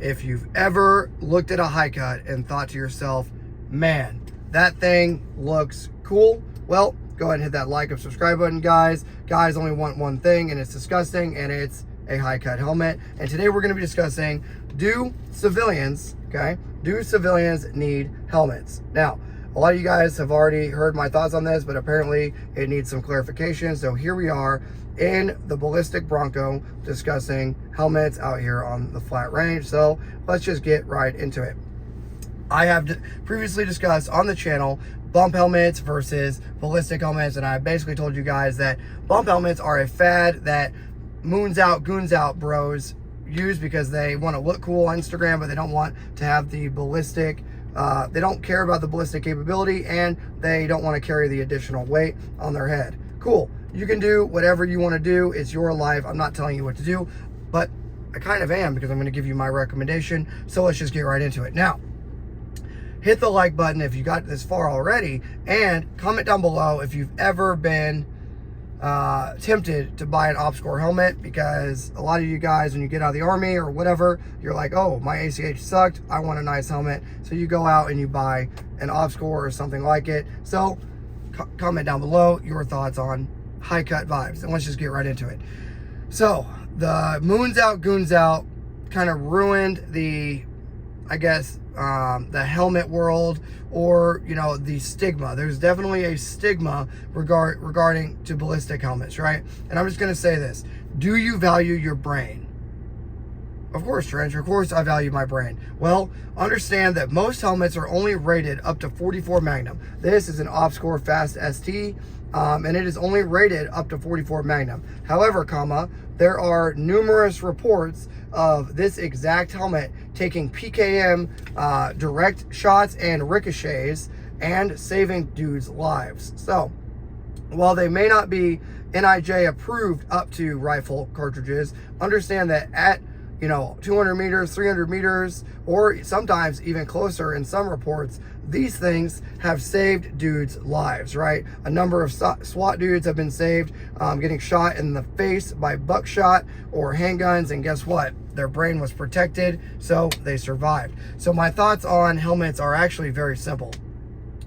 if you've ever looked at a high cut and thought to yourself, man, that thing looks cool, well, go ahead and hit that like and subscribe button, guys. Guys only want one thing, and it's disgusting, and it's a high cut helmet. And today we're going to be discussing, do civilians need helmets? Now, a lot of you guys have already heard my thoughts on this, but apparently it needs some clarification. So here we are in the Ballistic Bronco discussing helmets out here on the flat range. So let's just get right into it. I have previously discussed on the channel bump helmets versus ballistic helmets, and I basically told you guys that bump helmets are a fad that moons out, goons out bros use because they want to look cool on Instagram, but they don't want to have the ballistic, they don't care about the ballistic capability, and they don't want to carry the additional weight on their head. Cool. You can do whatever you want to do. It's your life. I'm not telling you what to do, but I kind of am, because I'm going to give you my recommendation. So let's just get right into it. Now, hit the like button if you got this far already, and comment down below if you've ever been tempted to buy an OpsCore helmet, because a lot of you guys, when you get out of the army or whatever, you're like, oh, my ACH sucked, I want a nice helmet. So you go out and you buy an OpsCore or something like it. So comment down below your thoughts on high cut vibes, and let's just get right into it. So the moons out, goons out kind of ruined the, I guess, the helmet world, or, you know, the stigma. There's definitely a stigma regarding to ballistic helmets, right? And I'm just going to say this. Do you value your brain? Of course, Trench, of course I value my brain. Well, understand that most helmets are only rated up to 44 Magnum. This is an OpsCore Fast ST, and it is only rated up to 44 Magnum. However, there are numerous reports of this exact helmet taking PKM direct shots and ricochets and saving dudes' lives. So, while they may not be NIJ approved up to rifle cartridges, understand that at 200 meters, 300 meters, or sometimes even closer in some reports, these things have saved dudes' lives, right? A number of SWAT dudes have been saved getting shot in the face by buckshot or handguns, and guess what? Their brain was protected, so they survived. So my thoughts on helmets are actually very simple.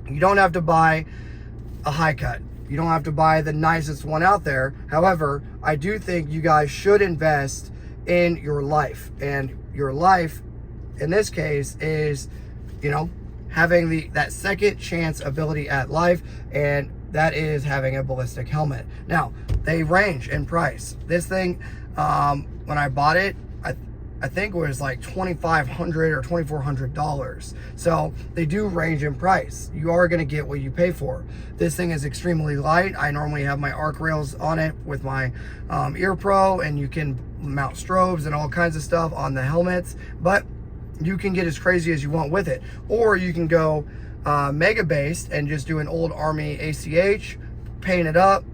You don't have to buy a high cut. You don't have to buy the nicest one out there. However, I do think you guys should invest in your life, and your life in this case is, having that second chance ability at life, and that is having a ballistic helmet. Now, they range in price. This thing, when I bought it, I think it was like $2,500 or $2,400. So they do range in price. You are going to get what you pay for. This thing is extremely light. I normally have my arc rails on it with my Ear Pro, and you can mount strobes and all kinds of stuff on the helmets, but you can get as crazy as you want with it. Or you can go mega based and just do an old Army ACH, paint it up,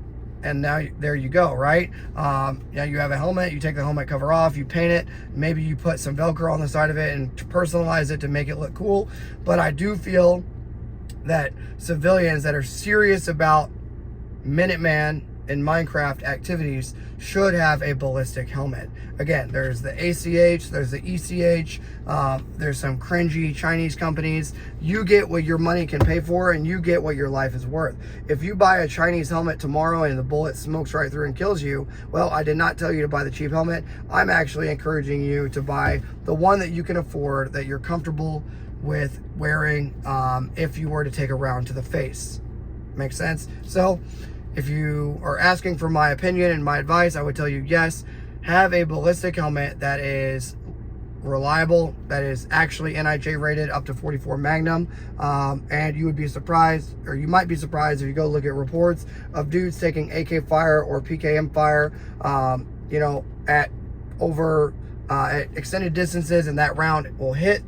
and now there you go, right? Now you have a helmet, you take the helmet cover off, you paint it, maybe you put some Velcro on the side of it and to personalize it to make it look cool. But I do feel that civilians that are serious about Minuteman and Minecraft activities should have a ballistic helmet. Again, there's the ACH, there's the ECH, there's some cringy Chinese companies. You get what your money can pay for, and you get what your life is worth. If you buy a Chinese helmet tomorrow and the bullet smokes right through and kills you, well, I did not tell you to buy the cheap helmet. I'm actually encouraging you to buy the one that you can afford, that you're comfortable with wearing if you were to take a round to the face. Make sense? So if you are asking for my opinion and my advice, I would tell you, yes, have a ballistic helmet that is reliable, that is actually NIJ rated up to 44 Magnum, and you would be surprised, or you might be surprised if you go look at reports of dudes taking AK fire or PKM fire, at extended distances, and that round will hit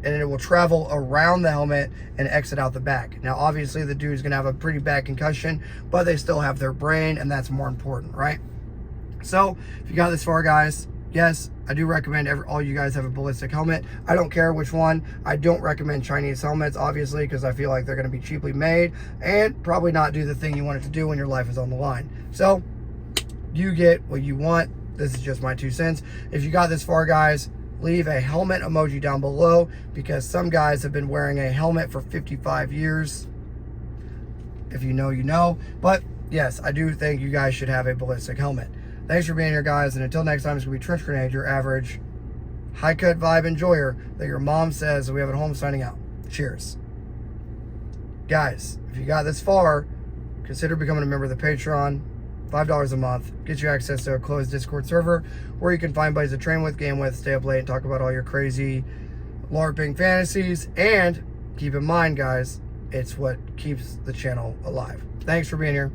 and it will travel around the helmet and exit out the back. Now, obviously, the dude's gonna have a pretty bad concussion, but they still have their brain, and that's more important, right? So, if you got this far, guys, yes, I do recommend all you guys have a ballistic helmet. I don't care which one. I don't recommend Chinese helmets, obviously, because I feel like they're gonna be cheaply made and probably not do the thing you want it to do when your life is on the line. So, you get what you want. This is just my 2 cents. If you got this far, guys, leave a helmet emoji down below, because some guys have been wearing a helmet for 55 years. If you know, you know. But yes, I do think you guys should have a ballistic helmet. Thanks for being here, guys, and until next time, it's going to be Trench Grenade, your average high cut vibe enjoyer that your mom says that we have at home, signing out. Cheers. Guys, if you got this far, consider becoming a member of the Patreon. $5 a month gets you access to a closed Discord server where you can find buddies to train with, game with, stay up late, and talk about all your crazy LARPing fantasies. And keep in mind, guys, it's what keeps the channel alive. Thanks for being here.